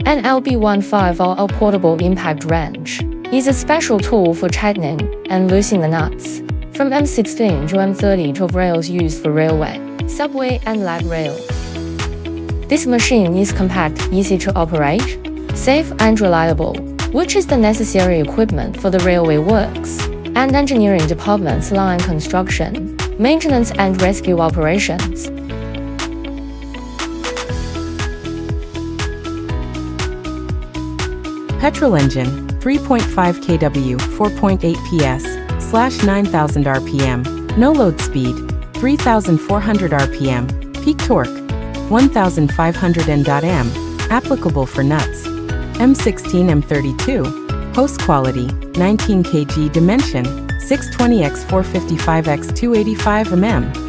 NLB 15RL Portable Impact Wrench is a special tool for tightening and loosening the nuts from M16 to M30 of rails used for railway, subway, and light rail. This machine is compact, easy to operate, safe and reliable, which is the necessary equipment for the railway works and engineering departments' line construction, maintenance and rescue operations. Petrol engine, 3.5 kW, 4.8 PS, / 9,000 RPM, no load speed, 3,400 RPM, peak torque, 1,500 Nm, applicable for nuts. M16 M32, host quality, 19 kg dimension, 620 x 455 x 285 mm.